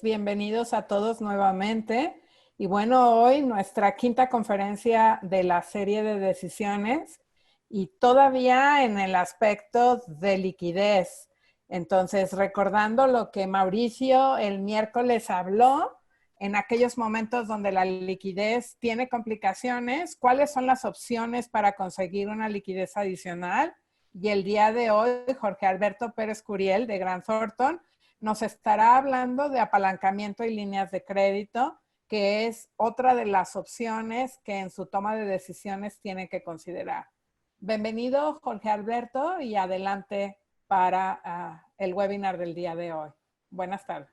Bienvenidos a todos nuevamente. Y bueno, hoy nuestra quinta conferencia de la serie de decisiones y todavía en el aspecto de liquidez. Entonces, recordando lo que Mauricio el miércoles habló, en aquellos momentos donde la liquidez tiene complicaciones, ¿cuáles son las opciones para conseguir una liquidez adicional? Y el día de hoy, Jorge Alberto Pérez Curiel de Grant Thornton nos estará hablando de apalancamiento y líneas de crédito, que es otra de las opciones que en su toma de decisiones tiene que considerar. Bienvenido, Jorge Alberto, y adelante para el webinar del día de hoy. Buenas tardes.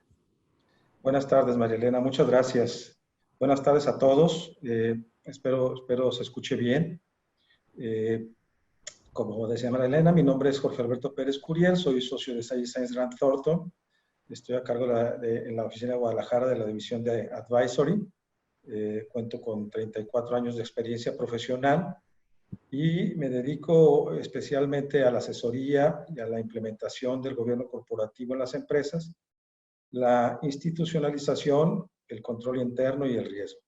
Buenas tardes, María Elena. Muchas gracias. Buenas tardes a todos. Espero se escuche bien. Como decía María Elena, mi nombre es Jorge Alberto Pérez Curiel, soy socio de Science Grant Thornton. Estoy a cargo en la oficina de Guadalajara de la división de Advisory. Cuento con 34 años de experiencia profesional y me dedico especialmente a la asesoría y a la implementación del gobierno corporativo en las empresas, la institucionalización, el control interno y el riesgo.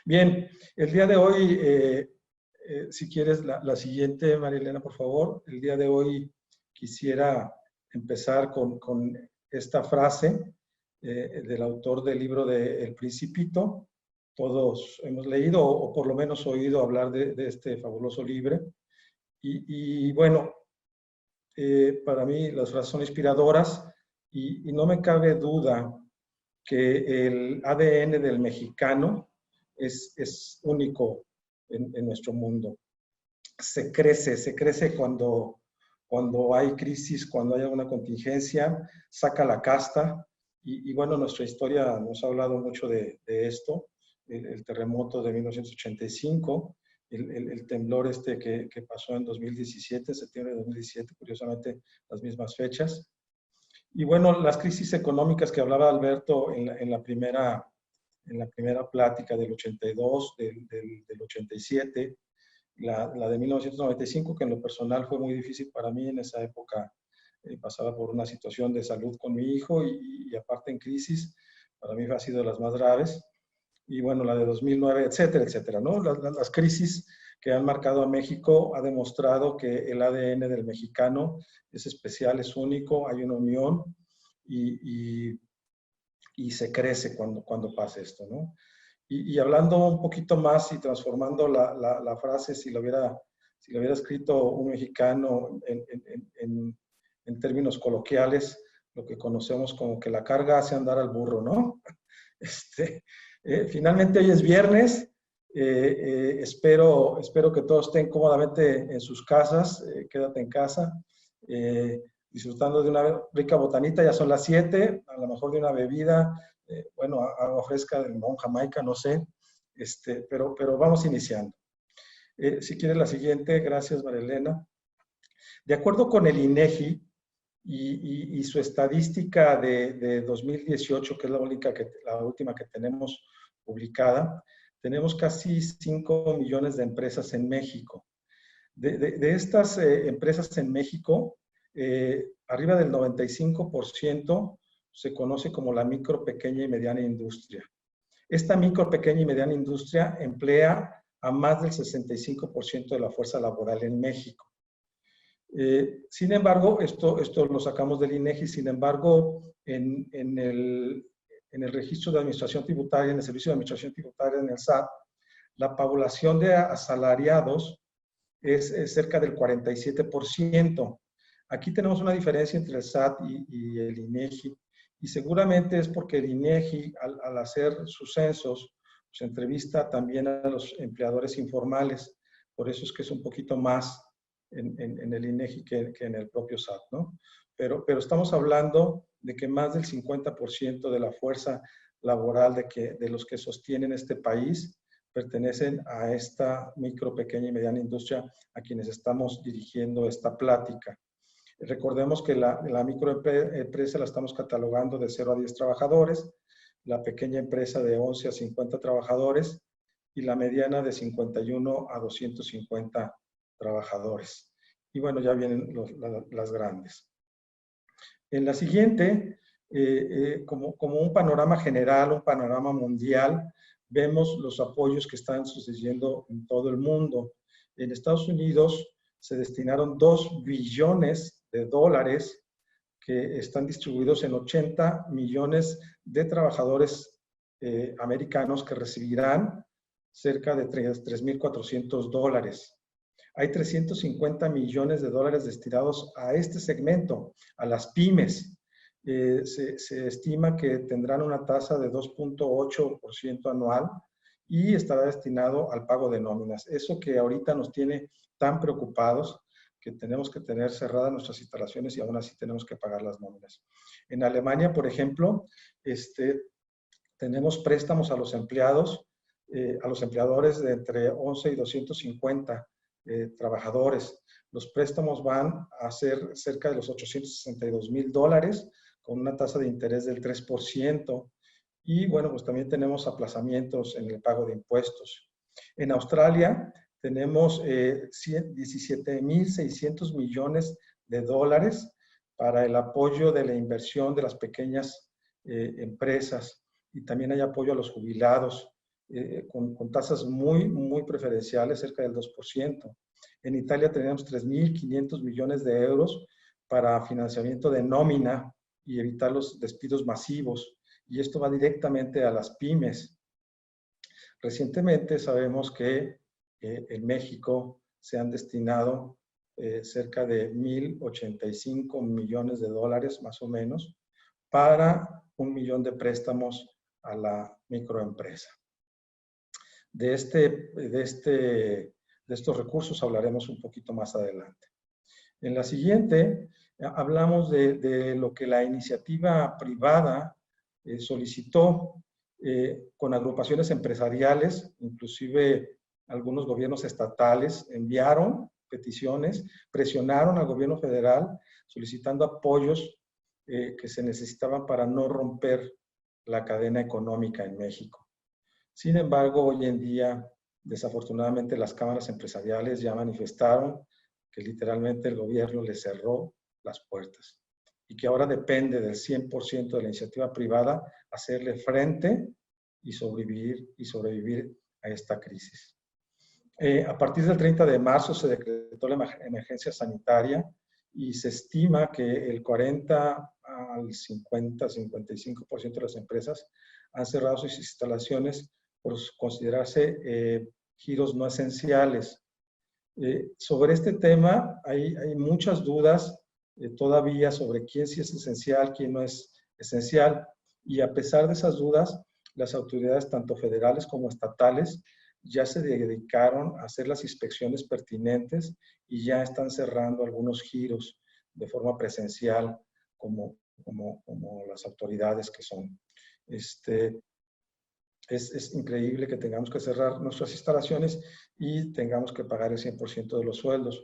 Bien, el día de hoy, si quieres la siguiente, María Elena, por favor. El día de hoy quisiera empezar con esta frase del autor del libro de El Principito. Todos hemos leído o por lo menos oído hablar de este fabuloso libro. Y bueno, para mí las frases son inspiradoras y no me cabe duda que el ADN del mexicano es único en nuestro mundo. Se crece cuando hay crisis, cuando hay alguna contingencia, saca la casta. Y bueno, nuestra historia nos ha hablado mucho de esto, el terremoto de 1985, el temblor que pasó en 2017, septiembre de 2017, curiosamente las mismas fechas. Y bueno, las crisis económicas que hablaba Alberto en la primera plática del 82, del 87, la de 1995, que en lo personal fue muy difícil para mí en esa época. Pasaba por una situación de salud con mi hijo y aparte en crisis, para mí ha sido de las más graves. Y bueno, la de 2009, etcétera, etcétera, ¿no? Las crisis que han marcado a México ha demostrado que el ADN del mexicano es especial, es único, hay una unión y se crece cuando pasa esto, ¿no? Y hablando un poquito más y transformando la frase, si lo hubiera escrito un mexicano en términos coloquiales, lo que conocemos como que la carga hace andar al burro, ¿no? Finalmente hoy es viernes. Espero que todos estén cómodamente en sus casas. Quédate en casa. Disfrutando de una rica botanita, ya son las 7, a lo mejor de una bebida, bueno, agua fresca de limón, Jamaica, no sé, pero vamos iniciando. Si quieres la siguiente, gracias María Elena. De acuerdo con el INEGI y su estadística de 2018, que es la última que tenemos publicada, tenemos casi 5 millones de empresas en México. De estas empresas en México, arriba del 95% se conoce como la micro, pequeña y mediana industria. Esta micro, pequeña y mediana industria emplea a más del 65% de la fuerza laboral en México. Sin embargo, esto lo sacamos del INEGI, sin embargo, en el registro de administración tributaria, en el servicio de administración tributaria, en el SAT, la población de asalariados es cerca del 47%. Aquí tenemos una diferencia entre el SAT y el INEGI, y seguramente es porque el INEGI, al hacer sus censos, pues entrevista también a los empleadores informales. Por eso es que es un poquito más en el INEGI que en el propio SAT, ¿no? Pero estamos hablando de que más del 50% de la fuerza laboral de los que sostienen este país pertenecen a esta micro, pequeña y mediana industria a quienes estamos dirigiendo esta plática. Recordemos que la microempresa la estamos catalogando de 0 a 10 trabajadores, la pequeña empresa de 11 a 50 trabajadores y la mediana de 51 a 250 trabajadores. Y bueno, ya vienen las grandes. En la siguiente, como un panorama general, un panorama mundial, vemos los apoyos que están sucediendo en todo el mundo. En Estados Unidos se destinaron 2 billones de dólares que están distribuidos en 80 millones de trabajadores americanos que recibirán cerca de 3.400 dólares. Hay 350 millones de dólares destinados a este segmento, a las pymes. Se estima que tendrán una tasa de 2.8% anual y estará destinado al pago de nóminas. Eso que ahorita nos tiene tan preocupados, que tenemos que tener cerradas nuestras instalaciones y aún así tenemos que pagar las nóminas. En Alemania, por ejemplo, tenemos préstamos a los empleados, a los empleadores de entre 11 y 250 trabajadores. Los préstamos van a ser cerca de los 862,000 dólares con una tasa de interés del 3%. Y bueno, pues también tenemos aplazamientos en el pago de impuestos. En Australia tenemos 17,600 millones de dólares para el apoyo de la inversión de las pequeñas empresas. Y también hay apoyo a los jubilados con tasas muy preferenciales, cerca del 2%. En Italia tenemos 3.500 millones de euros para financiamiento de nómina y evitar los despidos masivos. Y esto va directamente a las pymes. Recientemente sabemos que en México se han destinado cerca de 1.085 millones de dólares, más o menos, para 1 millón de préstamos a la microempresa. De estos recursos hablaremos un poquito más adelante. En la siguiente, hablamos de lo que la iniciativa privada solicitó con agrupaciones empresariales, inclusive algunos gobiernos estatales enviaron peticiones, presionaron al gobierno federal solicitando apoyos que se necesitaban para no romper la cadena económica en México. Sin embargo, hoy en día, desafortunadamente, las cámaras empresariales ya manifestaron que literalmente el gobierno les cerró las puertas y que ahora depende del 100% de la iniciativa privada hacerle frente y sobrevivir a esta crisis. A partir del 30 de marzo se decretó la emergencia sanitaria y se estima que el 40 al 50-55% de las empresas han cerrado sus instalaciones por considerarse giros no esenciales. Sobre este tema hay muchas dudas todavía sobre quién sí es esencial, quién no es esencial, y a pesar de esas dudas, las autoridades tanto federales como estatales ya se dedicaron a hacer las inspecciones pertinentes y ya están cerrando algunos giros de forma presencial como las autoridades que son. Es increíble que tengamos que cerrar nuestras instalaciones y tengamos que pagar el 100% de los sueldos.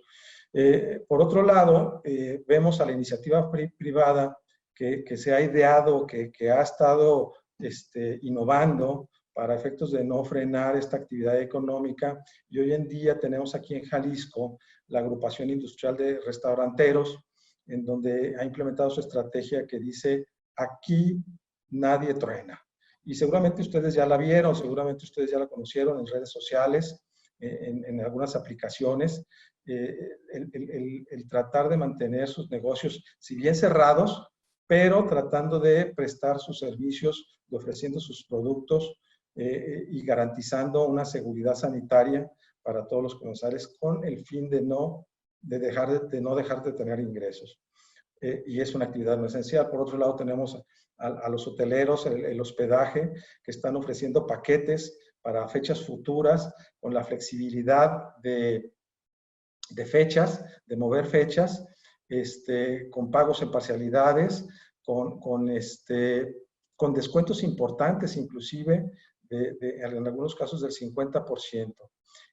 Por otro lado, vemos a la iniciativa privada que se ha ideado, que ha estado innovando para efectos de no frenar esta actividad económica. Y hoy en día tenemos aquí en Jalisco la agrupación industrial de restauranteros, en donde ha implementado su estrategia que dice, aquí nadie truena. Y seguramente ustedes ya la vieron, seguramente ustedes ya la conocieron en redes sociales, en algunas aplicaciones. El tratar de mantener sus negocios, si bien cerrados, pero tratando de prestar sus servicios, de ofreciendo sus productos y garantizando una seguridad sanitaria para todos los comensales con el fin de no dejar de tener ingresos. Y es una actividad no esencial. Por otro lado, tenemos a los hoteleros, el hospedaje, que están ofreciendo paquetes para fechas futuras con la flexibilidad de fechas, de mover fechas, con pagos en parcialidades, con descuentos importantes, inclusive en algunos casos del 50%.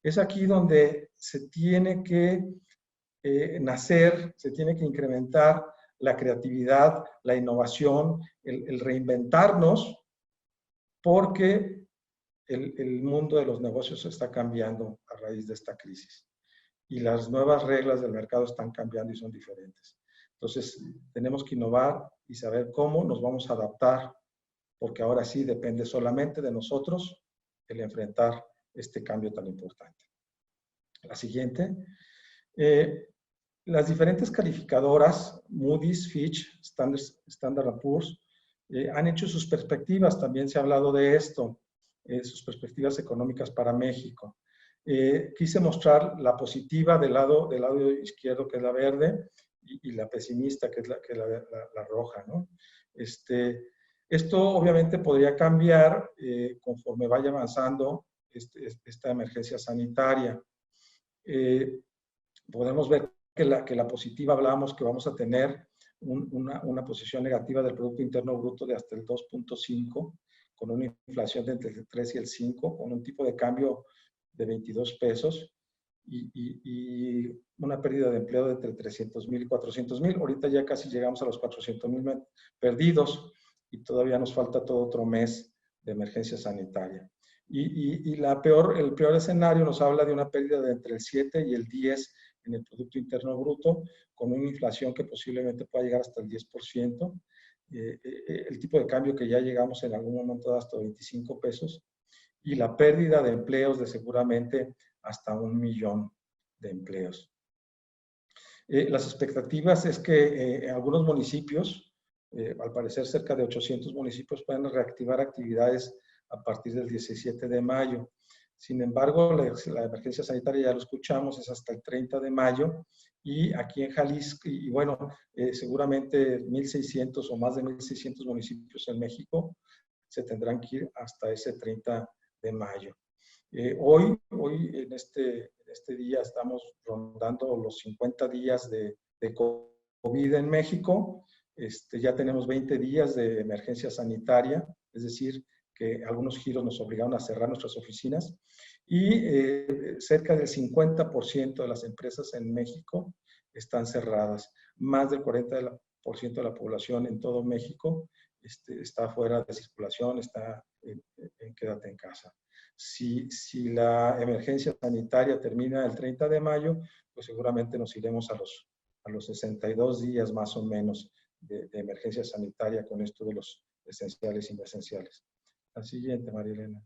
Es aquí donde se tiene que nacer, se tiene que incrementar la creatividad, la innovación, el reinventarnos, porque el mundo de los negocios está cambiando a raíz de esta crisis. Y las nuevas reglas del mercado están cambiando y son diferentes. Entonces, tenemos que innovar y saber cómo nos vamos a adaptar, porque ahora sí depende solamente de nosotros el enfrentar este cambio tan importante. La siguiente. Las diferentes calificadoras, Moody's, Fitch, Standard & Poor's, han hecho sus perspectivas, también se ha hablado de esto, sus perspectivas económicas para México. Quise mostrar la positiva del lado izquierdo, que es la verde, y la pesimista, que es la roja, ¿no? Esto obviamente podría cambiar conforme vaya avanzando esta emergencia sanitaria. Podemos ver que la positiva hablábamos que vamos a tener una posición negativa del Producto Interno Bruto de hasta el 2.5, con una inflación de entre el 3 y el 5, con un tipo de cambio de 22 pesos y una pérdida de empleo de entre 300,000 y 400,000. Ahorita ya casi llegamos a los 400,000 perdidos y todavía nos falta todo otro mes de emergencia sanitaria. Y el peor escenario nos habla de una pérdida de entre el 7 y el 10 en el Producto Interno Bruto, con una inflación que posiblemente pueda llegar hasta el 10%, el tipo de cambio que ya llegamos en algún momento hasta 25 pesos, y la pérdida de empleos de seguramente hasta 1,000,000 de empleos. Las expectativas es que algunos municipios, al parecer cerca de 800 municipios, pueden reactivar actividades a partir del 17 de mayo. Sin embargo, la emergencia sanitaria, ya lo escuchamos, es hasta el 30 de mayo y aquí en Jalisco, y bueno, seguramente 1,600 o más de 1,600 municipios en México se tendrán que ir hasta ese 30 de mayo. Hoy en este día estamos rondando los 50 días de COVID en México. Ya tenemos 20 días de emergencia sanitaria, es decir, que algunos giros nos obligaron a cerrar nuestras oficinas y cerca del 50% de las empresas en México están cerradas. Más del 40% de la población en todo México está fuera de circulación, está en quédate en casa. Si la emergencia sanitaria termina el 30 de mayo, pues seguramente nos iremos a los 62 días más o menos de emergencia sanitaria con esto de los esenciales y no esenciales. La siguiente, María Elena.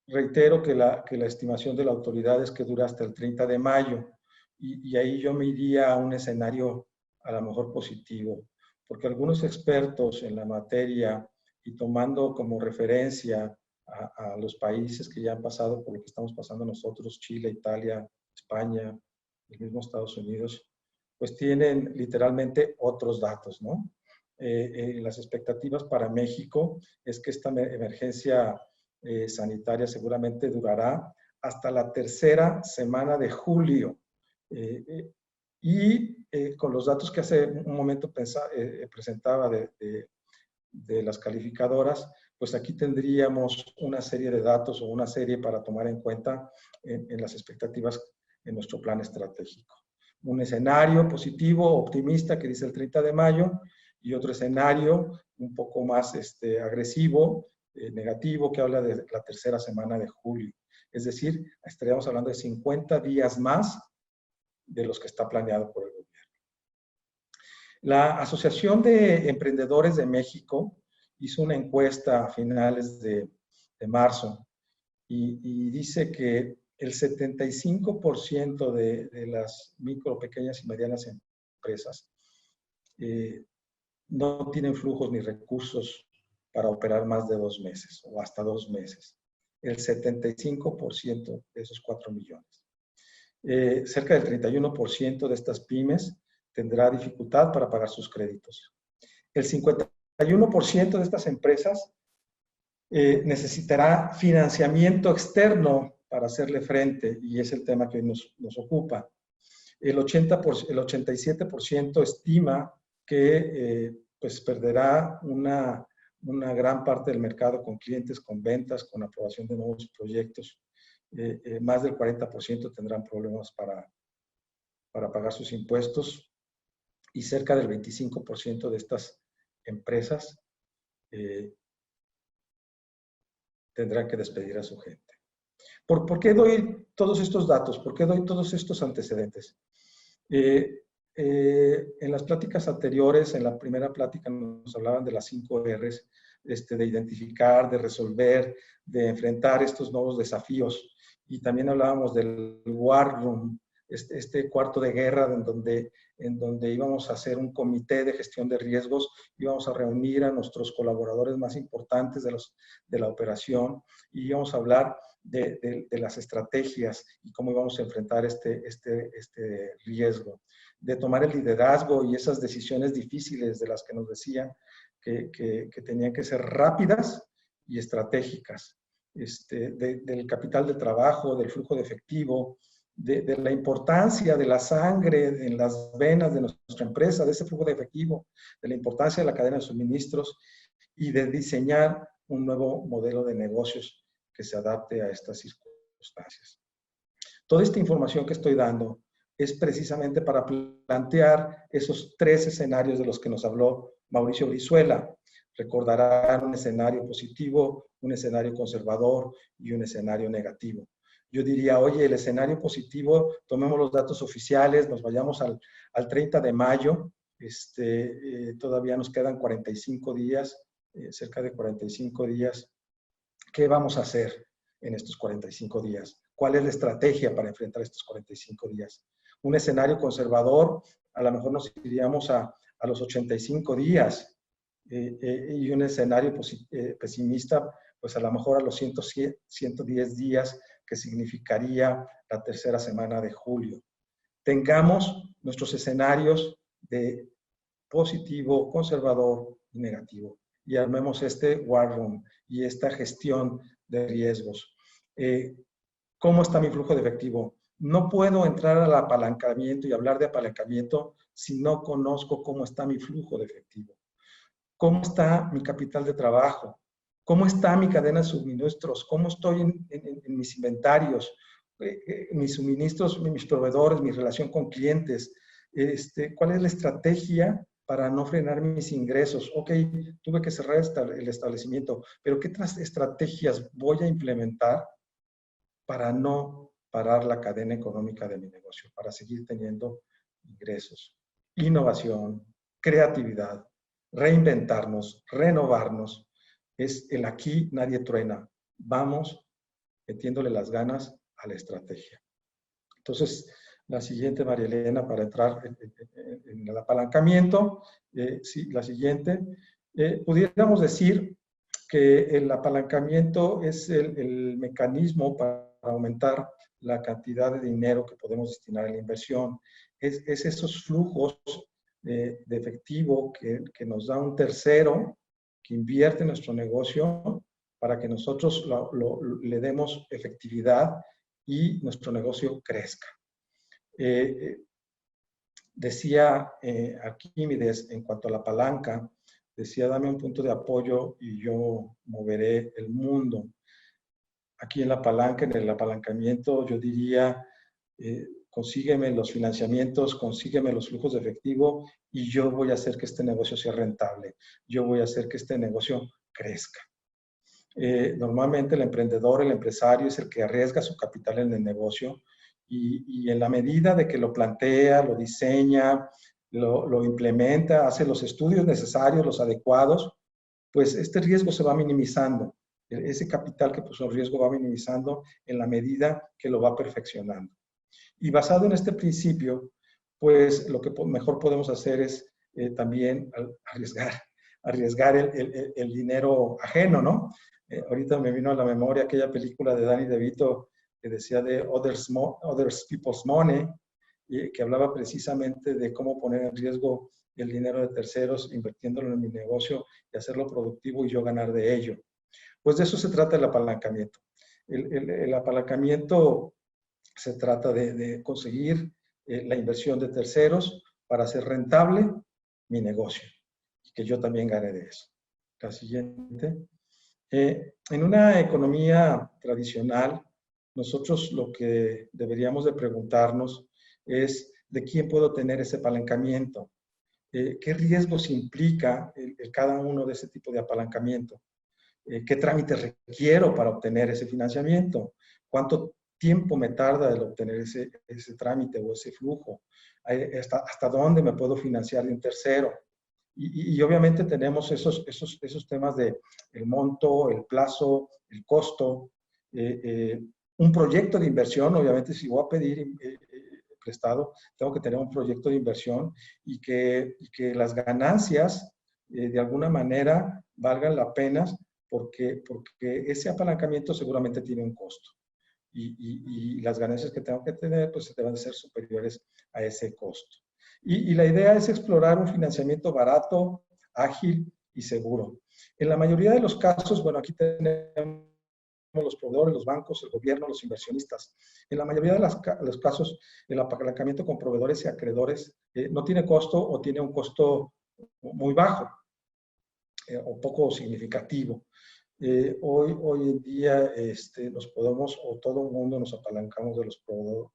Reitero que la estimación de la autoridad es que dura hasta el 30 de mayo y ahí yo me iría a un escenario a lo mejor positivo, porque algunos expertos en la materia y tomando como referencia a los países que ya han pasado por lo que estamos pasando nosotros, Chile, Italia, España, el mismo Estados Unidos, pues tienen literalmente otros datos, ¿no? Las expectativas para México es que esta emergencia sanitaria seguramente durará hasta la tercera semana de julio. Con los datos que hace un momento presentaba de las calificadoras, pues aquí tendríamos una serie de datos o una serie para tomar en cuenta en las expectativas en nuestro plan estratégico. Un escenario positivo, optimista, que dice el 30 de mayo, y otro escenario un poco más agresivo, negativo, que habla de la tercera semana de julio. Es decir, estaríamos hablando de 50 días más de los que está planeado por el gobierno. La Asociación de Emprendedores de México hizo una encuesta a finales de marzo y dice que el 75% de las micro, pequeñas y medianas empresas no tienen flujos ni recursos para operar más de 2 meses o hasta 2 meses. El 75% de esos 4 millones. Cerca del 31% de estas pymes tendrá dificultad para pagar sus créditos. El 51% de estas empresas necesitará financiamiento externo para hacerle frente, y es el tema que hoy nos ocupa. El 87% estima que pues perderá una gran parte del mercado con clientes, con ventas, con aprobación de nuevos proyectos. Más del 40% tendrán problemas para pagar sus impuestos y cerca del 25% de estas empresas tendrán que despedir a su gente. ¿Por qué doy todos estos datos? ¿Por qué doy todos estos antecedentes? En las pláticas anteriores, en la primera plática nos hablaban de las 5 R's, de identificar, de resolver, de enfrentar estos nuevos desafíos. Y también hablábamos del War Room, este cuarto de guerra en donde íbamos a hacer un comité de gestión de riesgos, íbamos a reunir a nuestros colaboradores más importantes de la operación y íbamos a hablar de las estrategias y cómo íbamos a enfrentar este riesgo, de tomar el liderazgo y esas decisiones difíciles de las que nos decían que tenían que ser rápidas y estratégicas, del capital de trabajo, del flujo de efectivo, de la importancia de la sangre en las venas de nuestra empresa, de ese flujo de efectivo, de la importancia de la cadena de suministros y de diseñar un nuevo modelo de negocios que se adapte a estas circunstancias. Toda esta información que estoy dando es precisamente para plantear esos 3 escenarios de los que nos habló Mauricio Brizuela. Recordarán un escenario positivo, un escenario conservador y un escenario negativo. Yo diría, oye, el escenario positivo, tomemos los datos oficiales, nos vayamos al 30 de mayo, todavía nos quedan 45 días, cerca de 45 días. ¿Qué vamos a hacer en estos 45 días? ¿Cuál es la estrategia para enfrentar estos 45 días? Un escenario conservador, a lo mejor nos iríamos a los 85 días y un escenario pesimista, pues a lo mejor a los 110 días, que significaría la tercera semana de julio. Tengamos nuestros escenarios de positivo, conservador y negativo y armemos este War Room y esta gestión de riesgos. ¿Cómo está mi flujo de efectivo? No puedo entrar al apalancamiento y hablar de apalancamiento si no conozco cómo está mi flujo de efectivo. ¿Cómo está mi capital de trabajo? ¿Cómo está mi cadena de suministros? ¿Cómo estoy en mis inventarios? Mis suministros, mis proveedores, mi relación con clientes. ¿Cuál es la estrategia para no frenar mis ingresos? Ok, tuve que cerrar el establecimiento, pero ¿qué otras estrategias voy a implementar para no parar la cadena económica de mi negocio, para seguir teniendo ingresos? Innovación, creatividad, reinventarnos, renovarnos. Es el aquí nadie truena. Vamos metiéndole las ganas a la estrategia. Entonces, la siguiente, María Elena, para entrar en el apalancamiento. Sí, la siguiente. Pudiéramos decir que el apalancamiento es el mecanismo para aumentar la cantidad de dinero que podemos destinar a la inversión. Es esos flujos de efectivo que nos da un tercero que invierte en nuestro negocio para que nosotros le demos efectividad y nuestro negocio crezca. Decía Arquímedes, en cuanto a la palanca, decía, dame un punto de apoyo y yo moveré el mundo. Aquí en la palanca, en el apalancamiento, yo diría, consígueme los financiamientos, consígueme los flujos de efectivo y yo voy a hacer que este negocio sea rentable. Yo voy a hacer que este negocio crezca. Normalmente el emprendedor, el empresario es el que arriesga su capital en el negocio y en la medida de que lo plantea, lo diseña, lo implementa, hace los estudios necesarios, los adecuados, pues este riesgo se va minimizando. Ese capital que puso en riesgo va minimizando en la medida que lo va perfeccionando. Y basado en este principio, pues lo que mejor podemos hacer es también arriesgar el dinero ajeno, ¿no? Ahorita me vino a la memoria aquella película de Danny DeVito que decía de Others People's Money, que hablaba precisamente de cómo poner en riesgo el dinero de terceros, invirtiéndolo en mi negocio y hacerlo productivo y yo ganar de ello. Pues de eso se trata el apalancamiento. El apalancamiento se trata de conseguir la inversión de terceros para hacer rentable mi negocio y que yo también gane de eso. La siguiente. En una economía tradicional, nosotros lo que deberíamos de preguntarnos es de quién puedo tener ese apalancamiento, qué riesgos implica cada uno de ese tipo de apalancamiento, qué trámites requiero para obtener ese financiamiento, cuánto tiempo me tarda el obtener ese trámite o ese flujo, hasta dónde me puedo financiar de un tercero. Y obviamente tenemos esos temas de el monto, el plazo, el costo, un proyecto de inversión. Obviamente, si voy a pedir prestado, tengo que tener un proyecto de inversión y que las ganancias de alguna manera valgan la pena porque ese apalancamiento seguramente tiene un costo. Y las ganancias que tengo que tener pues deben ser superiores a ese costo. Y la idea es explorar un financiamiento barato, ágil y seguro. En la mayoría de los casos, bueno, aquí tenemos los proveedores, los bancos, el gobierno, los inversionistas. En la mayoría de los casos, el apalancamiento con proveedores y acreedores no tiene costo o tiene un costo muy bajo o poco significativo. Hoy en día nos podemos, o todo el mundo nos apalancamos de los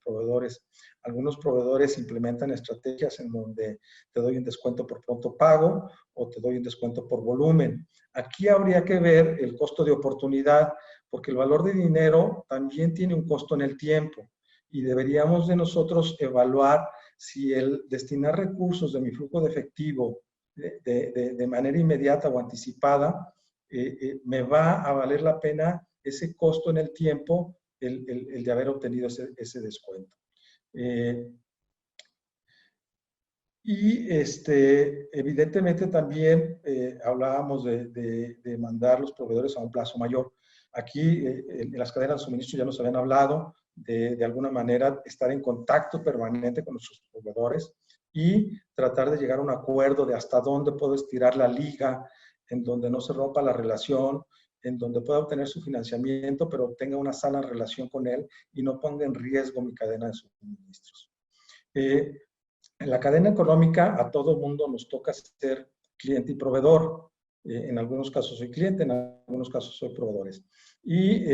proveedores. Algunos proveedores implementan estrategias en donde te doy un descuento por pronto pago o te doy un descuento por volumen. Aquí habría que ver el costo de oportunidad, porque el valor de dinero también tiene un costo en el tiempo y deberíamos de nosotros evaluar si el destinar recursos de mi flujo de efectivo de manera inmediata o anticipada me va a valer la pena ese costo en el tiempo, el de haber obtenido ese descuento. Evidentemente también hablábamos de mandar los proveedores a un plazo mayor. Aquí en las cadenas de suministro ya nos habían hablado de alguna manera estar en contacto permanente con nuestros proveedores y tratar de llegar a un acuerdo de hasta dónde puedo estirar la liga, en donde no se rompa la relación, en donde pueda obtener su financiamiento, pero tenga una sana relación con él y no ponga en riesgo mi cadena de suministros. En la cadena económica a todo mundo nos toca ser cliente y proveedor. En algunos casos soy cliente, en algunos casos soy proveedores. Y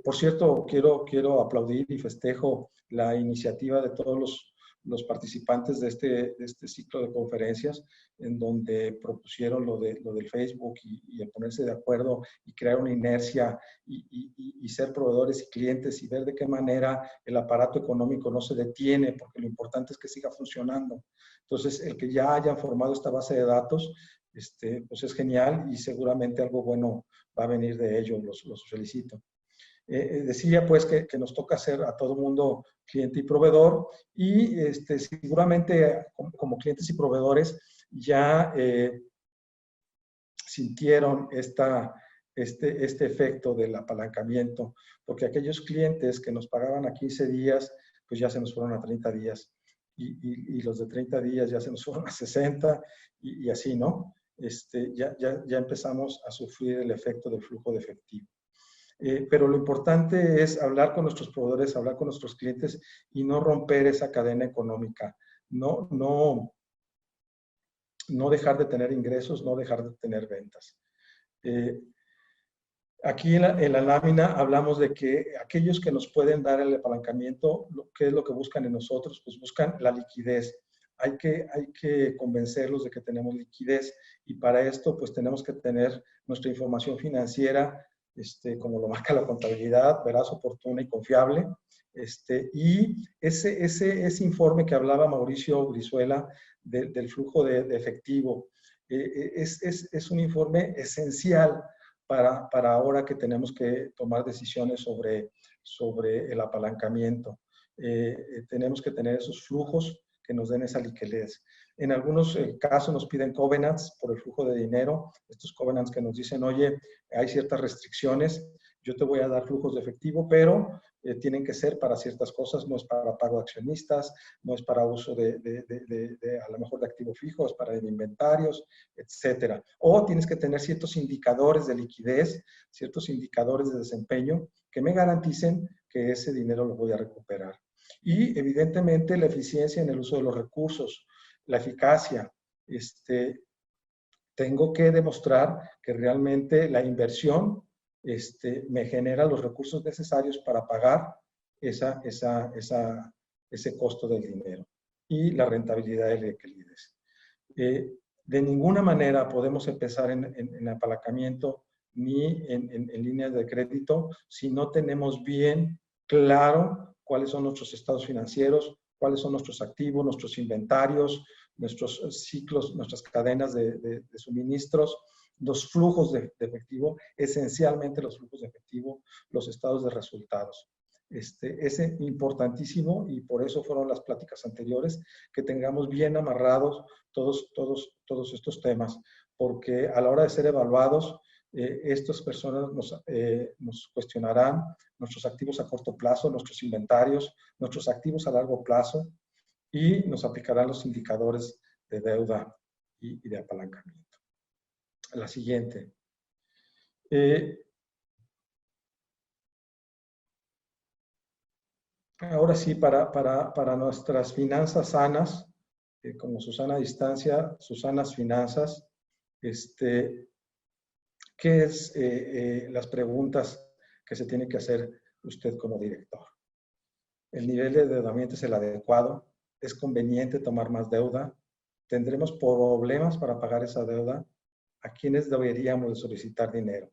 por cierto, quiero aplaudir y festejo la iniciativa de todos los participantes de este ciclo de conferencias, en donde propusieron lo del Facebook y el ponerse de acuerdo y crear una inercia y ser proveedores y clientes y ver de qué manera el aparato económico no se detiene, porque lo importante es que siga funcionando. Entonces, el que ya hayan formado esta base de datos, pues es genial y seguramente algo bueno va a venir de ello, los felicito. Decía pues que nos toca ser a todo mundo cliente y proveedor y seguramente como clientes y proveedores ya sintieron este efecto del apalancamiento, porque aquellos clientes que nos pagaban a 15 días, pues ya se nos fueron a 30 días y los de 30 días ya se nos fueron a 60 y así, ¿no? Ya empezamos a sufrir el efecto del flujo de efectivo. Pero lo importante es hablar con nuestros proveedores, hablar con nuestros clientes y no romper esa cadena económica. No dejar de tener ingresos, no dejar de tener ventas. Aquí en la lámina hablamos de que aquellos que nos pueden dar el apalancamiento, ¿qué es lo que buscan en nosotros? Pues buscan la liquidez. Hay que convencerlos de que tenemos liquidez y para esto pues tenemos que tener nuestra información financiera como lo marca la contabilidad, veraz, oportuna y confiable. Y ese informe que hablaba Mauricio Brizuela del flujo de efectivo es un informe esencial para ahora que tenemos que tomar decisiones sobre el apalancamiento. Tenemos que tener esos flujos que nos den esa liquidez. En algunos casos nos piden covenants por el flujo de dinero, estos covenants que nos dicen, oye, hay ciertas restricciones, yo te voy a dar flujos de efectivo, pero tienen que ser para ciertas cosas, no es para pago de accionistas, no es para uso a lo mejor de activo fijo, es para inventarios, etcétera. O tienes que tener ciertos indicadores de liquidez, ciertos indicadores de desempeño que me garanticen que ese dinero lo voy a recuperar. Y evidentemente la eficiencia en el uso de los recursos, la eficacia. Tengo que demostrar que realmente la inversión me genera los recursos necesarios para pagar ese costo del dinero y la rentabilidad de liquidez. De ninguna manera podemos empezar en apalancamiento ni en líneas de crédito si no tenemos bien claro cuáles son nuestros estados financieros, cuáles son nuestros activos, nuestros inventarios, nuestros ciclos, nuestras cadenas de suministros, los flujos de efectivo, esencialmente los flujos de efectivo, los estados de resultados. Es importantísimo y por eso fueron las pláticas anteriores, que tengamos bien amarrados todos estos temas, porque a la hora de ser evaluados, estas personas nos cuestionarán nuestros activos a corto plazo, nuestros inventarios, nuestros activos a largo plazo y nos aplicarán los indicadores de deuda y de apalancamiento. La siguiente. Ahora sí, para nuestras finanzas sanas, como Susana Distancia, Susanas Finanzas, ¿qué es las preguntas que se tiene que hacer usted como director? ¿El nivel de endeudamiento es el adecuado? ¿Es conveniente tomar más deuda? ¿Tendremos problemas para pagar esa deuda? ¿A quiénes deberíamos de solicitar dinero?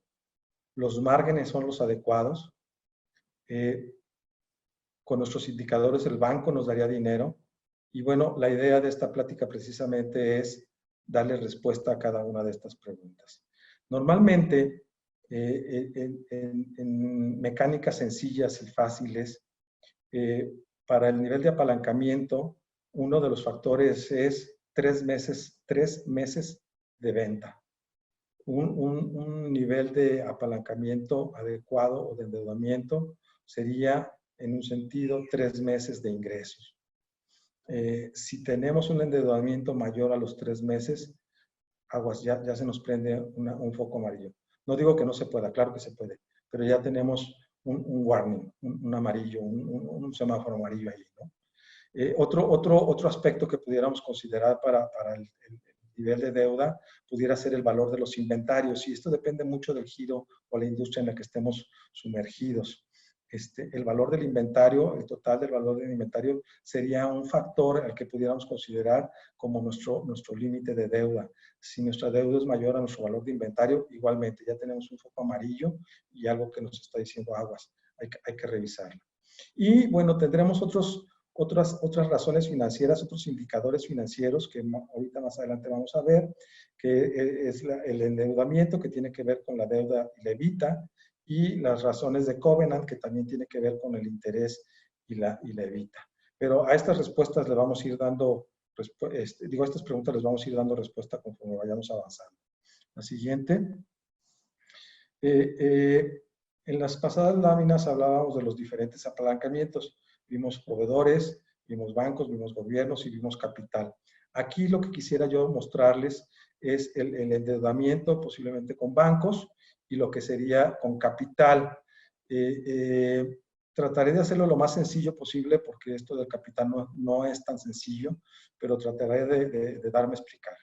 ¿Los márgenes son los adecuados? Con nuestros indicadores el banco nos daría dinero. Y bueno, la idea de esta plática precisamente es darle respuesta a cada una de estas preguntas. Normalmente, en mecánicas sencillas y fáciles, para el nivel de apalancamiento, uno de los factores es 3 meses de venta. Un nivel de apalancamiento adecuado o de endeudamiento sería, en un sentido, 3 meses de ingresos. Si tenemos un endeudamiento mayor a los 3 meses, aguas, ya se nos prende un foco amarillo. No digo que no se pueda, claro que se puede, pero ya tenemos un warning, un amarillo, un semáforo amarillo ahí, ¿no? Otro aspecto que pudiéramos considerar para el nivel de deuda pudiera ser el valor de los inventarios, y esto depende mucho del giro o la industria en la que estemos sumergidos. El valor del inventario, el total del valor del inventario sería un factor al que pudiéramos considerar como nuestro límite de deuda. Si nuestra deuda es mayor a nuestro valor de inventario, igualmente ya tenemos un foco amarillo y algo que nos está diciendo aguas, hay que revisarlo. Y bueno, tendremos otras razones financieras, otros indicadores financieros que ahorita más adelante vamos a ver, que es el endeudamiento, que tiene que ver con la deuda y la evita, y las razones de covenant, que también tiene que ver con el interés y la evita. Pero a estas respuestas le vamos a ir dando, a estas preguntas les vamos a ir dando respuesta conforme vayamos avanzando. La siguiente. En las pasadas láminas hablábamos de los diferentes apalancamientos. Vimos proveedores, vimos bancos, vimos gobiernos y vimos capital. Aquí lo que quisiera yo mostrarles es el endeudamiento posiblemente con bancos y lo que sería con capital. Trataré de hacerlo lo más sencillo posible porque esto del capital no es tan sencillo, pero trataré de darme a explicar.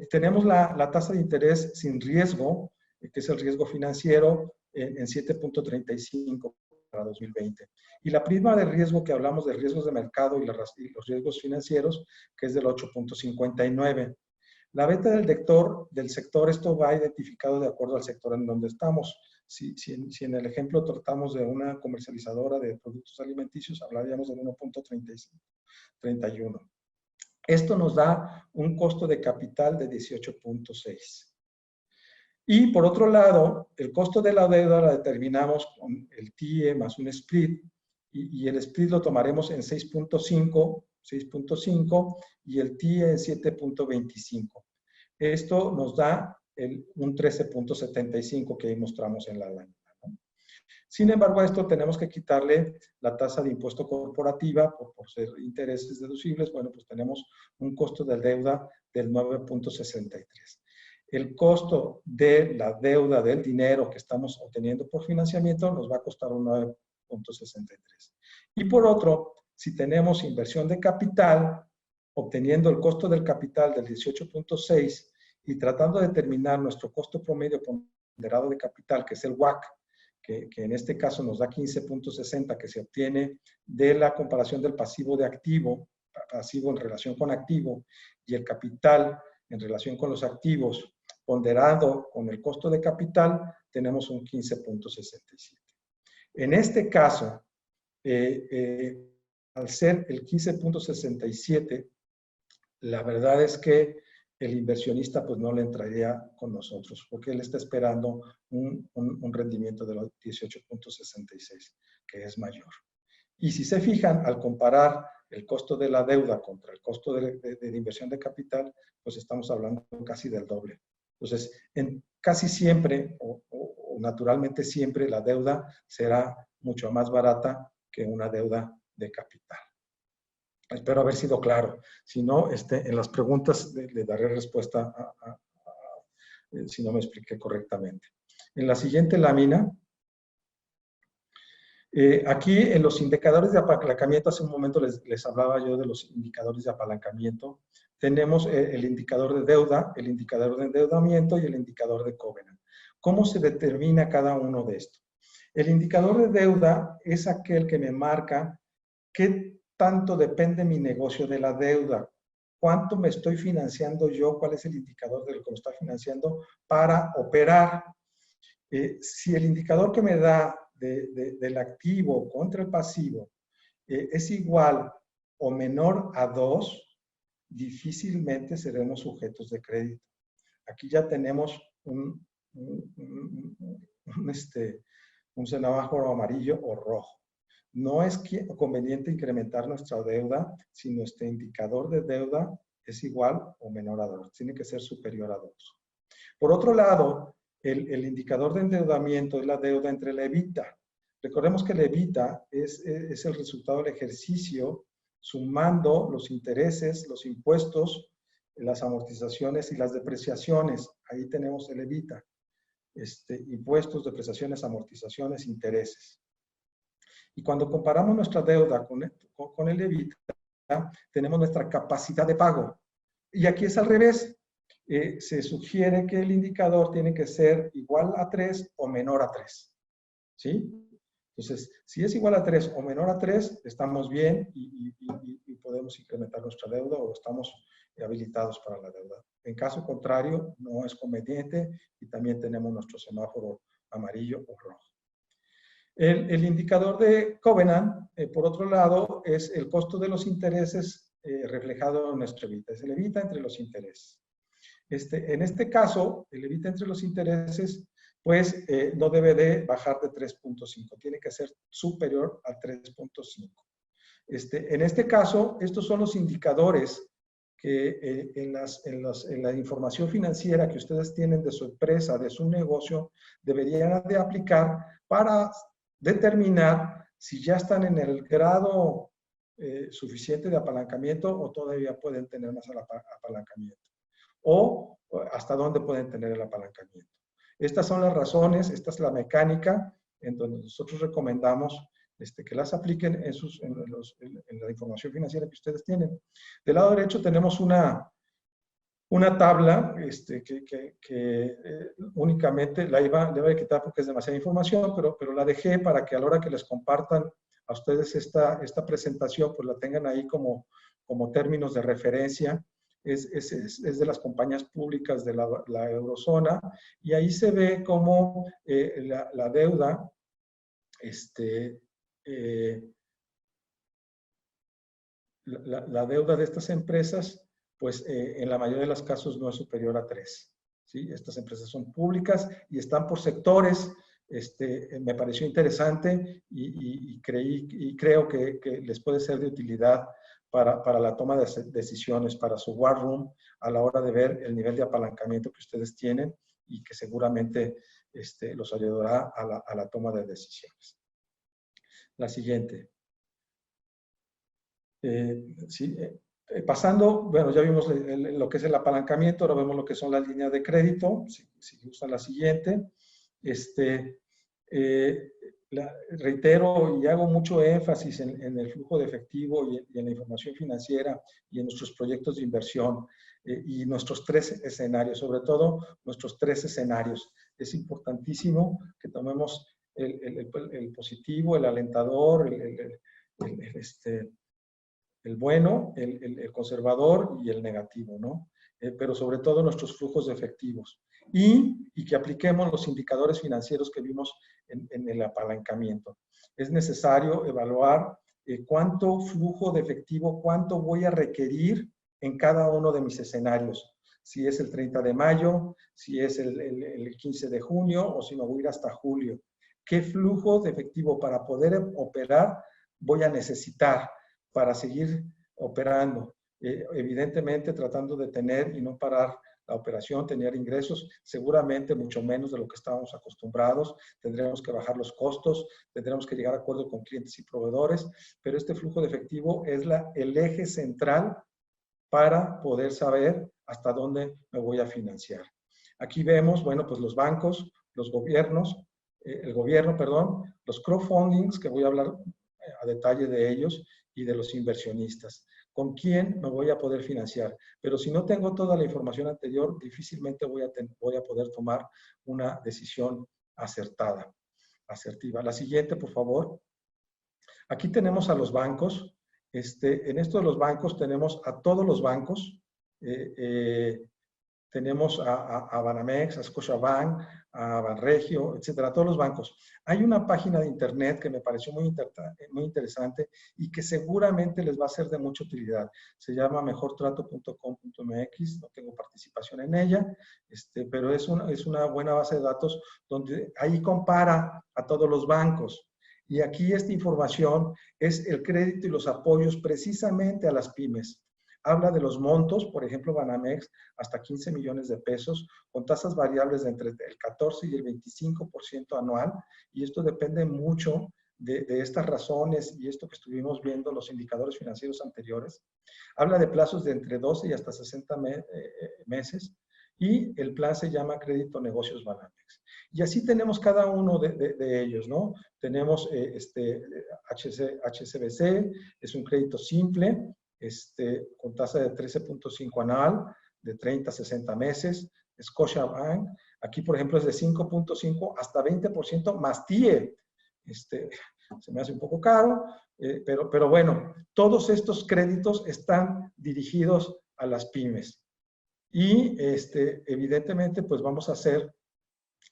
Tenemos la tasa de interés sin riesgo, que es el riesgo financiero, en 7.35 para 2020. Y la prima de riesgo, que hablamos de riesgos de mercado y los riesgos financieros, que es del 8.59. La beta del sector, esto va identificado de acuerdo al sector en donde estamos. Si en el ejemplo tratamos de una comercializadora de productos alimenticios, hablaríamos del 1.31. Esto nos da un costo de capital de 18.6. Y por otro lado, el costo de la deuda la determinamos con el TIE más un split, y el split lo tomaremos en 6.5 y el TIE en 7.25. Esto nos da un 13.75 que ahí mostramos en la lámina, ¿no? Sin embargo, a esto tenemos que quitarle la tasa de impuesto corporativa por ser intereses deducibles. Bueno, pues tenemos un costo de deuda del 9.63. El costo de la deuda del dinero que estamos obteniendo por financiamiento nos va a costar un 9.63. Y por otro, si tenemos inversión de capital, obteniendo el costo del capital del 18.6 y tratando de determinar nuestro costo promedio ponderado de capital, que es el WACC, que en este caso nos da 15.60, que se obtiene de la comparación del pasivo de activo, pasivo en relación con activo, y el capital en relación con los activos, ponderado con el costo de capital, tenemos un 15.67. En este caso, al ser el 15.67, la verdad es que el inversionista pues no le entraría con nosotros, porque él está esperando un rendimiento de los 18.66, que es mayor. Y si se fijan, al comparar el costo de la deuda contra el costo de inversión de capital, pues estamos hablando casi del doble. Entonces, casi siempre, o naturalmente siempre, la deuda será mucho más barata que una deuda de capital. Espero haber sido claro. Si no, en las preguntas le daré respuesta si no me expliqué correctamente. En la siguiente lámina, aquí en los indicadores de apalancamiento, hace un momento les hablaba yo de los indicadores de apalancamiento. Tenemos el indicador de deuda, el indicador de endeudamiento y el indicador de covenant. ¿Cómo se determina cada uno de estos? El indicador de deuda es aquel que me marca qué tanto depende mi negocio de la deuda, cuánto me estoy financiando yo, cuál es el indicador de lo que me está financiando para operar. Si el indicador que me da del activo contra el pasivo es igual o menor a 2, difícilmente seremos sujetos de crédito. Aquí ya tenemos un semáforo amarillo o rojo. No es conveniente incrementar nuestra deuda si nuestro indicador de deuda es igual o menor a 2. Tiene que ser superior a 2. Por otro lado, el indicador de endeudamiento es la deuda entre la EBITDA. Recordemos que la EBITDA es el resultado del ejercicio sumando los intereses, los impuestos, las amortizaciones y las depreciaciones. Ahí tenemos el EBITDA. Impuestos, depreciaciones, amortizaciones, intereses. Y cuando comparamos nuestra deuda con el EBITDA, tenemos nuestra capacidad de pago. Y aquí es al revés. Se sugiere que el indicador tiene que ser igual a 3 o menor a 3. ¿Sí? Entonces, si es igual a 3 o menor a 3, estamos bien y podemos incrementar nuestra deuda o estamos habilitados para la deuda. En caso contrario, no es conveniente y también tenemos nuestro semáforo amarillo o rojo. El indicador de covenant, por otro lado, es el costo de los intereses reflejado en nuestro EBITDA. Es el EBITDA entre los intereses. En este caso, el EBITDA entre los intereses, pues no debe de bajar de 3.5. Tiene que ser superior a 3.5. En este caso, estos son los indicadores que en la información financiera que ustedes tienen de su empresa, de su negocio, deberían de aplicar para determinar si ya están en el grado suficiente de apalancamiento o todavía pueden tener más apalancamiento. O hasta dónde pueden tener el apalancamiento. Estas son las razones, esta es la mecánica en donde nosotros recomendamos que las apliquen en la información financiera que ustedes tienen. Del lado derecho tenemos una tabla que únicamente le voy a quitar porque es demasiada información, pero la dejé para que a la hora que les compartan a ustedes esta presentación, pues la tengan ahí como términos de referencia. Es de las compañías públicas de la eurozona y ahí se ve cómo la deuda la deuda de estas empresas, pues en la mayoría de los casos no es superior a 3. ¿Sí? Estas empresas son públicas y están por sectores. Me pareció interesante y creo que les puede ser de utilidad para la toma de decisiones, para su war room, a la hora de ver el nivel de apalancamiento que ustedes tienen y que seguramente los ayudará a la toma de decisiones. La siguiente. Pasando, bueno, ya vimos lo que es el apalancamiento, ahora vemos lo que son las líneas de crédito, si usan la siguiente. Reitero y hago mucho énfasis en el flujo de efectivo y en la información financiera y en nuestros proyectos de inversión y nuestros 3 escenarios, sobre todo nuestros 3 escenarios. Es importantísimo que tomemos el positivo, el alentador, el bueno, el conservador y el negativo, ¿no? Pero sobre todo nuestros flujos de efectivos. y que apliquemos los indicadores financieros que vimos en el apalancamiento. Es necesario evaluar cuánto flujo de efectivo, cuánto voy a requerir en cada uno de mis escenarios. Si es el 30 de mayo, si es el 15 de junio o si me voy a ir hasta julio. ¿Qué flujo de efectivo para poder operar voy a necesitar para seguir operando? Evidentemente tratando de tener y no parar la operación, tener ingresos, seguramente mucho menos de lo que estábamos acostumbrados, tendremos que bajar los costos, tendremos que llegar a acuerdo con clientes y proveedores, pero este flujo de efectivo es el eje central para poder saber hasta dónde me voy a financiar. Aquí vemos, bueno, pues los bancos, los gobiernos, el gobierno, perdón, los crowdfundings, que voy a hablar a detalle de ellos, y de los inversionistas. ¿Con quién me voy a poder financiar? Pero si no tengo toda la información anterior, difícilmente voy a poder tomar una decisión acertada, asertiva. La siguiente, por favor. Aquí tenemos a los bancos. En esto de los bancos tenemos a todos los bancos. Tenemos a Banamex, a Scotiabank, a Banregio, etcétera, todos los bancos. Hay una página de internet que me pareció muy interesante y que seguramente les va a ser de mucha utilidad. Se llama mejortrato.com.mx, no tengo participación en ella, pero es una buena base de datos donde ahí compara a todos los bancos. Y aquí esta información es el crédito y los apoyos precisamente a las pymes. Habla de los montos, por ejemplo, Banamex, hasta 15 millones de pesos, con tasas variables de entre el 14 y el 25% anual, y esto depende mucho de estas razones y esto que estuvimos viendo, los indicadores financieros anteriores. Habla de plazos de entre 12 y hasta 60 meses, y el plan se llama Crédito Negocios Banamex. Y así tenemos cada uno de ellos, ¿no? Tenemos HSBC, es un crédito simple, con tasa de 13.5 anual, de 30 a 60 meses. Scotiabank, aquí por ejemplo es de 5.5 hasta 20% más TIE. Se me hace un poco caro, pero bueno, todos estos créditos están dirigidos a las pymes. Y evidentemente pues vamos a ser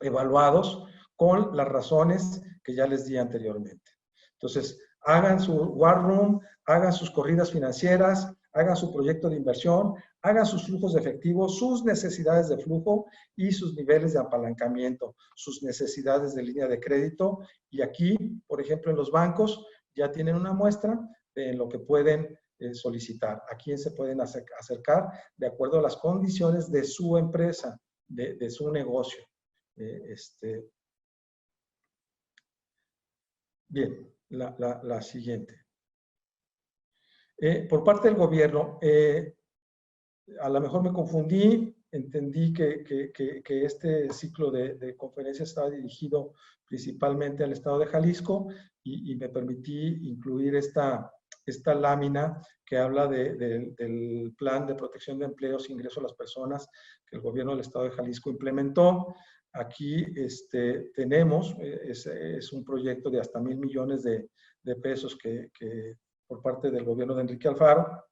evaluados con las razones que ya les di anteriormente. Entonces, hagan su war room, hagan sus corridas financieras, hagan su proyecto de inversión, hagan sus flujos de efectivo, sus necesidades de flujo y sus niveles de apalancamiento, sus necesidades de línea de crédito. Y aquí, por ejemplo, en los bancos ya tienen una muestra de lo que pueden solicitar, a quién se pueden acercar de acuerdo a las condiciones de su empresa, de su negocio. Bien, la siguiente. Por parte del gobierno, a lo mejor me confundí, entendí que este ciclo de conferencias estaba dirigido principalmente al estado de Jalisco y me permití incluir esta lámina que habla del plan de protección de empleos e ingreso a las personas que el gobierno del estado de Jalisco implementó. Aquí tenemos, es un proyecto de hasta 1,000 millones de pesos que por parte del gobierno de Enrique Alfaro,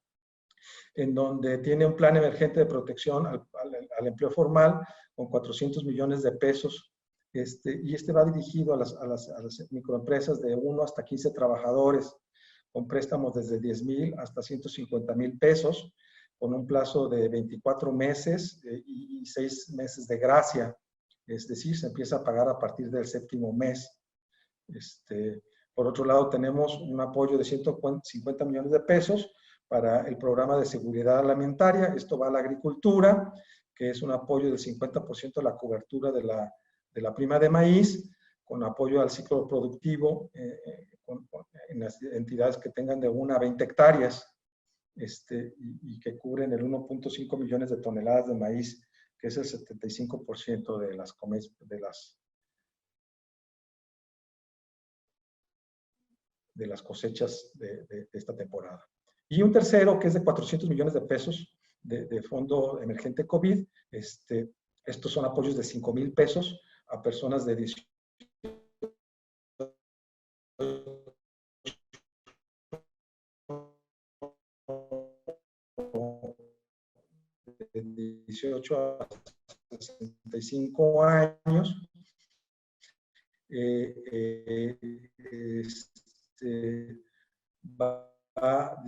en donde tiene un plan emergente de protección al empleo formal con 400 millones de pesos. Y va dirigido a las microempresas de 1 hasta 15 trabajadores, con préstamos desde 10,000 hasta 150,000 pesos, con un plazo de 24 meses y 6 meses de gracia. Es decir, se empieza a pagar a partir del 7º mes. Por otro lado, tenemos un apoyo de 150 millones de pesos para el programa de seguridad alimentaria. Esto va a la agricultura, que es un apoyo del 50% de la cobertura de la prima de maíz, con apoyo al ciclo productivo en las entidades que tengan de 1 a 20 hectáreas y que cubren el 1.5 millones de toneladas de maíz, que es el 75% de las cosechas de esta temporada. Y un tercero, que es de 400 millones de pesos de fondo emergente COVID. Estos son apoyos de 5,000 pesos a personas de 18 a 65 años. Va a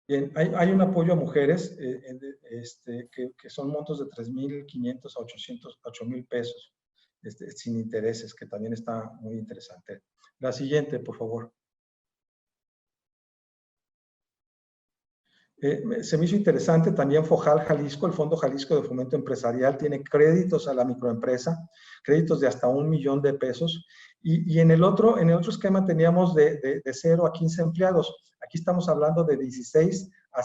Bien, hay un apoyo a mujeres que son montos de 3.500 a 8.000 pesos, sin intereses, que también está muy interesante. La siguiente, por favor. Se me hizo interesante también FOJAL Jalisco, el Fondo Jalisco de Fomento Empresarial, tiene créditos a la microempresa, créditos de hasta 1 millón de pesos. Y en el otro esquema teníamos de 0 a 15 empleados. Aquí estamos hablando de 16 a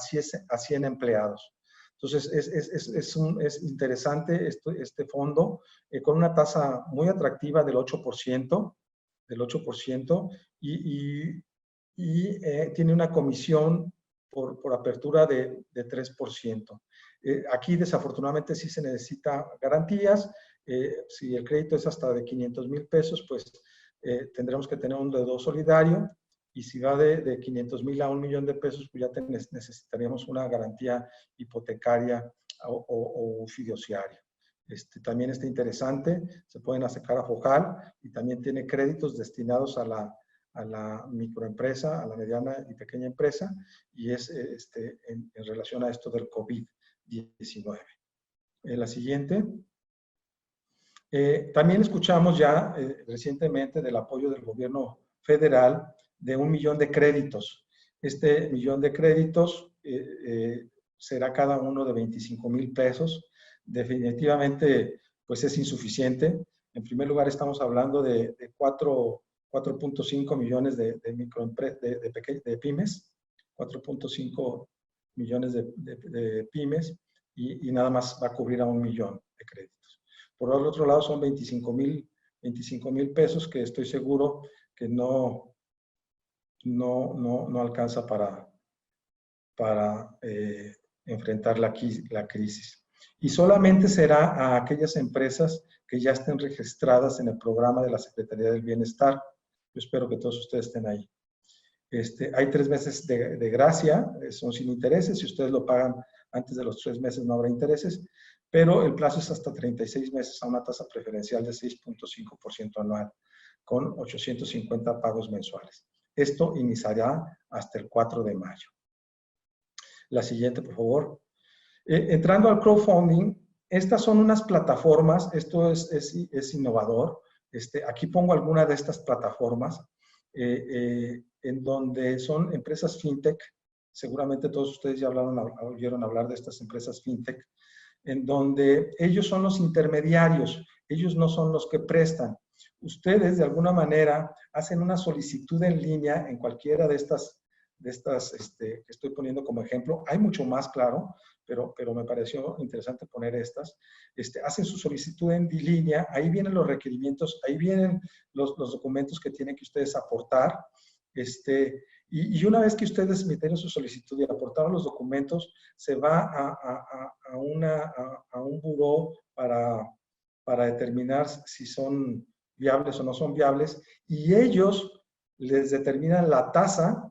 100 empleados. Entonces, es interesante este fondo con una tasa muy atractiva del 8%, y tiene una comisión por apertura de 3%. Aquí, desafortunadamente, sí se necesita garantías. Si el crédito es hasta de 500,000 pesos, pues tendremos que tener un deudor solidario. Y si va de 500,000 a 1 millón de pesos, pues ya necesitaríamos una garantía hipotecaria o fiduciaria. También está interesante, se pueden acercar a FOJAL y también tiene créditos destinados a la microempresa, a la mediana y pequeña empresa, y es en relación a esto del COVID-19. La siguiente. También escuchamos ya recientemente del apoyo del gobierno federal de 1 millón de créditos. Este millón de créditos será cada uno de 25,000 pesos. Definitivamente, pues es insuficiente. En primer lugar, estamos hablando de 4.5 millones de pymes, 4.5 millones de pymes, y nada más va a cubrir a 1 millón de créditos. Por el otro lado, son 25,000 pesos que estoy seguro que no alcanza para enfrentar la crisis. Y solamente será a aquellas empresas que ya estén registradas en el programa de la Secretaría del Bienestar. Yo espero que todos ustedes estén ahí. Hay 3 meses de gracia, son sin intereses. Si ustedes lo pagan antes de los 3 meses no habrá intereses, pero el plazo es hasta 36 meses a una tasa preferencial de 6.5% anual, con 850 pagos mensuales. Esto iniciará hasta el 4 de mayo. La siguiente, por favor. Entrando al crowdfunding, estas son unas plataformas, esto es innovador. Aquí pongo alguna de estas plataformas en donde son empresas fintech. Seguramente todos ustedes ya oyeron hablar de estas empresas fintech, en donde ellos son los intermediarios, ellos no son los que prestan. Ustedes, de alguna manera, hacen una solicitud en línea en cualquiera de estas que estoy poniendo como ejemplo. Hay mucho más, claro, pero me pareció interesante poner estas. Hacen su solicitud en línea, ahí vienen los requerimientos, ahí vienen los documentos que tienen que ustedes aportar. Y una vez que ustedes metieron su solicitud y aportaron los documentos, se va a un buró para determinar si son viables o no son viables, y ellos les determinan la tasa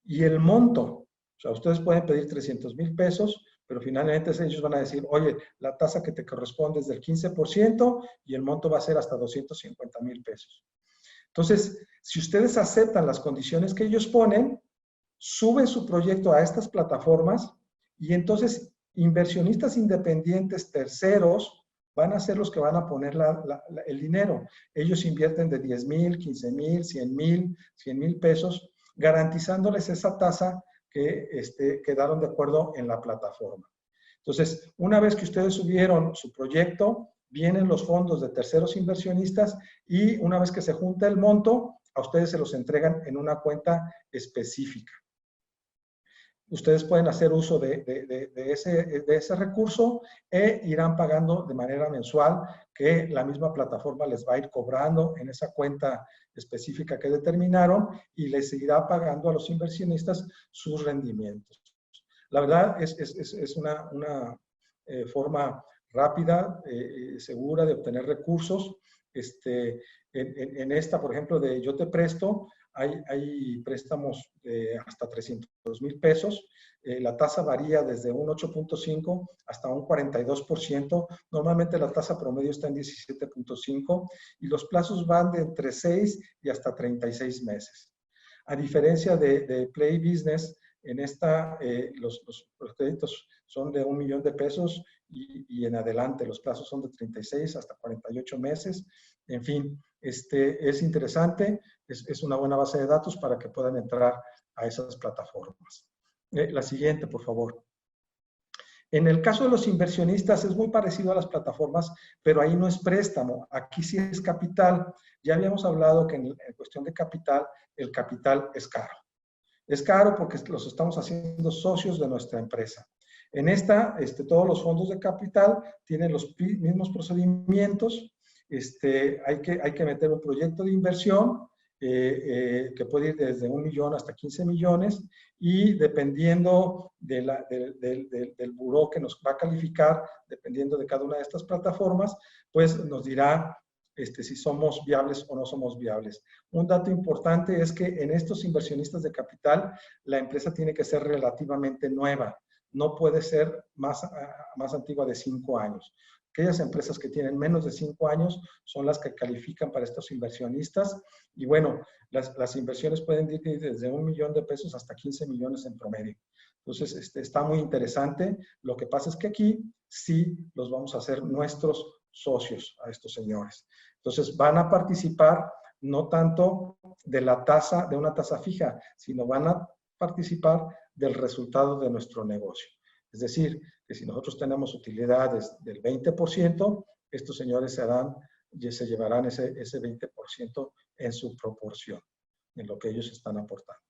y el monto. O sea, ustedes pueden pedir 300,000 pesos, pero finalmente ellos van a decir, oye, la tasa que te corresponde es del 15% y el monto va a ser hasta 250,000 pesos. Entonces, si ustedes aceptan las condiciones que ellos ponen, suben su proyecto a estas plataformas y entonces inversionistas independientes terceros van a ser los que van a poner el dinero. Ellos invierten de 10,000, 15,000, 100,000 pesos, garantizándoles esa tasa que quedaron de acuerdo en la plataforma. Entonces, una vez que ustedes subieron su proyecto, vienen los fondos de terceros inversionistas y una vez que se junta el monto, a ustedes se los entregan en una cuenta específica. ustedes pueden hacer uso de ese recurso e irán pagando de manera mensual, que la misma plataforma les va a ir cobrando en esa cuenta específica que determinaron y les seguirá pagando a los inversionistas sus rendimientos. La verdad es una forma rápida, segura de obtener recursos. En esta, por ejemplo, de Yo Te Presto, hay préstamos de hasta 300,000 pesos. La tasa varía desde un 8.5 hasta un 42%. Normalmente la tasa promedio está en 17.5 y los plazos van de entre 6 y hasta 36 meses. A diferencia de Play Business, en esta los créditos son de 1,000,000 de pesos y en adelante. Los plazos son de 36 hasta 48 meses. En fin, es interesante, es una buena base de datos para que puedan entrar a esas plataformas. La siguiente, por favor. En el caso de los inversionistas es muy parecido a las plataformas, pero ahí no es préstamo, aquí sí es capital. Ya habíamos hablado que en cuestión de capital, el capital es caro. Es caro porque los estamos haciendo socios de nuestra empresa. En esta, todos los fondos de capital tienen los mismos procedimientos. Hay que meter un proyecto de inversión que puede ir desde 1,000,000 hasta 15 millones y dependiendo del buró que nos va a calificar, dependiendo de cada una de estas plataformas, pues nos dirá si somos viables o no somos viables. Un dato importante es que en estos inversionistas de capital, la empresa tiene que ser relativamente nueva. No puede ser más antigua de 5 años. Aquellas empresas que tienen menos de 5 años son las que califican para estos inversionistas. Y bueno, las inversiones pueden ir desde 1,000,000 de pesos hasta 15 millones en promedio. Entonces, está muy interesante. Lo que pasa es que aquí sí los vamos a hacer nuestros socios a estos señores. Entonces, van a participar no tanto de la tasa, de una tasa fija, sino van a participar del resultado de nuestro negocio. Es decir, que si nosotros tenemos utilidades del 20%, estos señores se llevarán ese 20% en su proporción, en lo que ellos están aportando.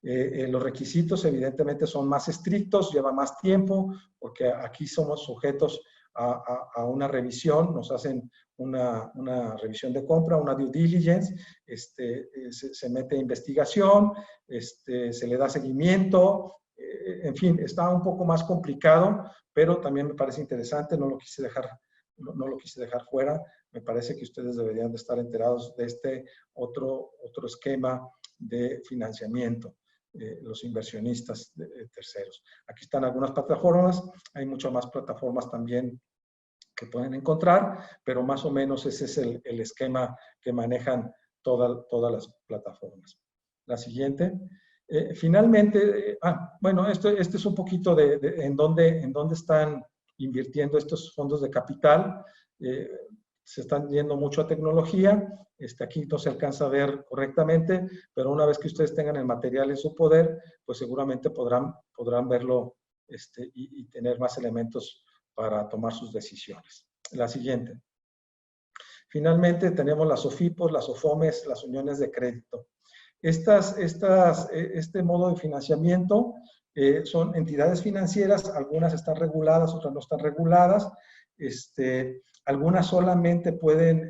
Los requisitos evidentemente son más estrictos, lleva más tiempo, porque aquí somos sujetos a una revisión, nos hacen una revisión de compra, una due diligence, se mete investigación, se le da seguimiento, en fin, está un poco más complicado, pero también me parece interesante, no lo quise dejar fuera, me parece que ustedes deberían de estar enterados de este otro esquema de financiamiento. Los inversionistas terceros. Aquí están algunas plataformas, hay muchas más plataformas también que pueden encontrar, pero más o menos ese es el esquema que manejan todas las plataformas. La siguiente. Finalmente, bueno, este es un poquito de en dónde están invirtiendo estos fondos de capital. Se están yendo mucho a tecnología. Aquí no se alcanza a ver correctamente, pero una vez que ustedes tengan el material en su poder, pues seguramente podrán verlo y tener más elementos para tomar sus decisiones. La siguiente. Finalmente tenemos las SOFIPOS, las SOFOMES, las uniones de crédito. Este modo de financiamiento son entidades financieras, algunas están reguladas, otras no están reguladas. Algunas solamente pueden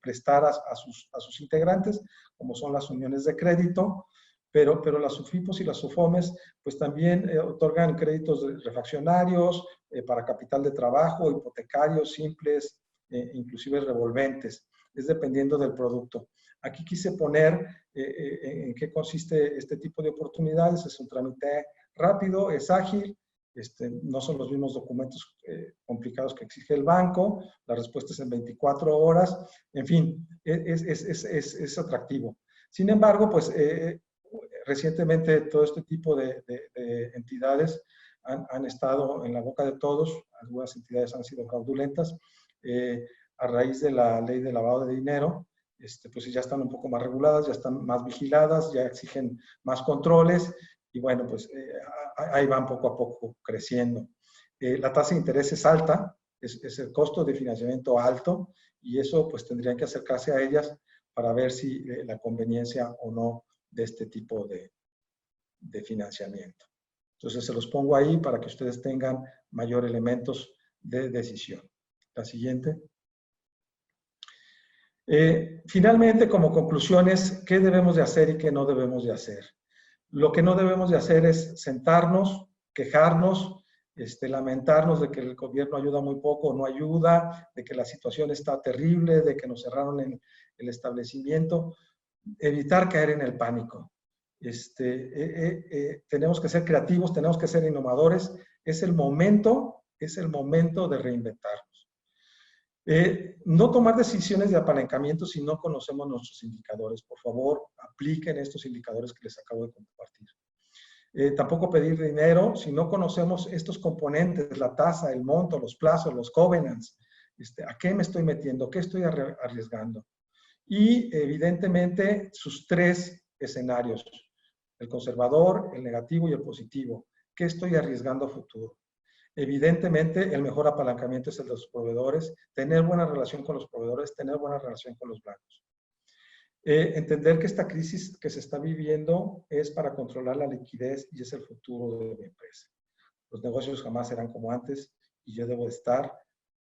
prestar a sus integrantes, como son las uniones de crédito, pero las SOFIPOS y las SOFOMES pues también otorgan créditos refaccionarios para capital de trabajo, hipotecarios simples, inclusive revolventes, es dependiendo del producto. Aquí quise poner en qué consiste este tipo de oportunidades. Es un trámite rápido, es ágil, no son los mismos documentos complicados que exige el banco, la respuesta es en 24 horas, en fin, es atractivo. Sin embargo, pues recientemente todo este tipo de entidades han estado en la boca de todos, algunas entidades han sido fraudulentas, a raíz de la ley de lavado de dinero, pues ya están un poco más reguladas, ya están más vigiladas, ya exigen más controles y bueno, pues ahí van poco a poco creciendo. La tasa de interés es alta, es el costo de financiamiento alto y eso pues tendrían que acercarse a ellas para ver si la conveniencia o no de este tipo de financiamiento. Entonces se los pongo ahí para que ustedes tengan mayor elementos de decisión. La siguiente. Finalmente, como conclusiones, ¿qué debemos de hacer y qué no debemos de hacer? Lo que no debemos de hacer es sentarnos, quejarnos, lamentarnos de que el gobierno ayuda muy poco o no ayuda, de que la situación está terrible, de que nos cerraron en el establecimiento. Evitar caer en el pánico. Tenemos que ser creativos, tenemos que ser innovadores. Es el momento de reinventarnos. No tomar decisiones de apalancamiento si no conocemos nuestros indicadores. Por favor, apliquen estos indicadores que les acabo de compartir. Tampoco pedir dinero si no conocemos estos componentes, la tasa, el monto, los plazos, los covenants. ¿A qué me estoy metiendo? ¿Qué estoy arriesgando? Y evidentemente sus tres escenarios, el conservador, el negativo y el positivo. ¿Qué estoy arriesgando a futuro? Evidentemente, el mejor apalancamiento es el de los proveedores, tener buena relación con los proveedores, tener buena relación con los bancos. Entender que esta crisis que se está viviendo es para controlar la liquidez y es el futuro de mi empresa. Los negocios jamás serán como antes y yo debo estar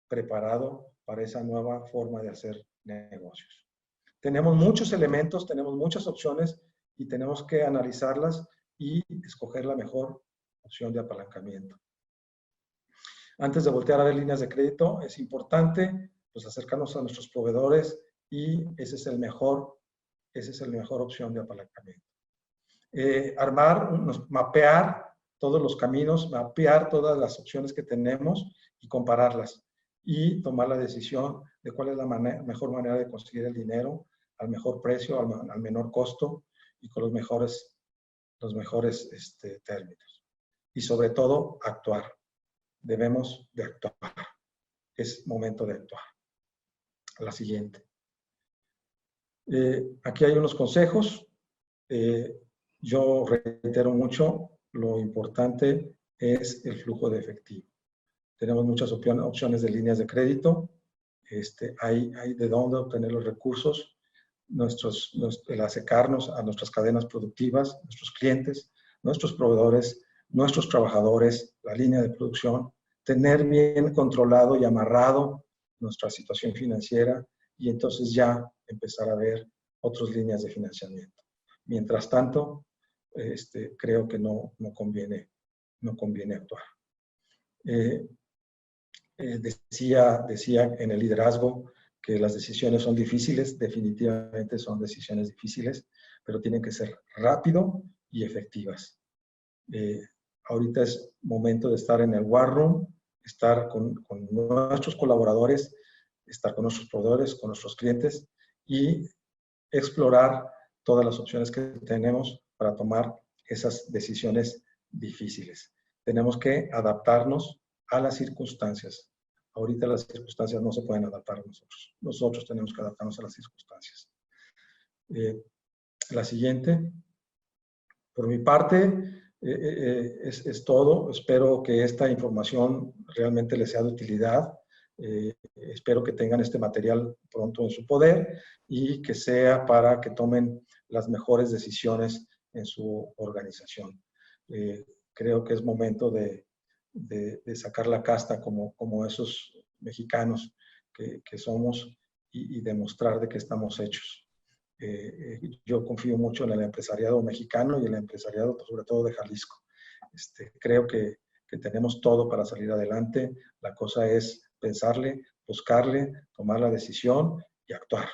preparado para esa nueva forma de hacer negocios. Tenemos muchos elementos, tenemos muchas opciones y tenemos que analizarlas y escoger la mejor opción de apalancamiento. Antes de voltear a ver líneas de crédito, es importante pues, acercarnos a nuestros proveedores y esa es la mejor opción de apalancamiento. Mapear todos los caminos, mapear todas las opciones que tenemos y compararlas y tomar la decisión de cuál es la mejor manera de conseguir el dinero al mejor precio, al menor costo y con los mejores términos. Y sobre todo, actuar. Debemos de actuar. Es momento de actuar. La siguiente. Aquí hay unos consejos. Yo reitero mucho, lo importante es el flujo de efectivo. Tenemos muchas opciones de líneas de crédito. Hay de dónde obtener los recursos, el acercarnos a nuestras cadenas productivas, nuestros clientes, nuestros proveedores, nuestros trabajadores, la línea de producción, tener bien controlado y amarrado nuestra situación financiera y entonces ya empezar a ver otras líneas de financiamiento. Mientras tanto, creo que no conviene actuar. Decía en el liderazgo que las decisiones son difíciles, definitivamente son decisiones difíciles, pero tienen que ser rápido y efectivas. Ahorita es momento de estar en el war room, estar con nuestros colaboradores, estar con nuestros proveedores, con nuestros clientes y explorar todas las opciones que tenemos para tomar esas decisiones difíciles. Tenemos que adaptarnos a las circunstancias. Ahorita las circunstancias no se pueden adaptar a nosotros. Nosotros tenemos que adaptarnos a las circunstancias. La siguiente. Por mi parte, es todo. Espero que esta información realmente les sea de utilidad. Espero que tengan este material pronto en su poder y que sea para que tomen las mejores decisiones en su organización. Creo que es momento de sacar la casta como esos mexicanos que somos y demostrar de que estamos hechos. Yo confío mucho en el empresariado mexicano y el empresariado, sobre todo de Jalisco. Creo que tenemos todo para salir adelante. La cosa es pensarle, buscarle, tomar la decisión y actuar.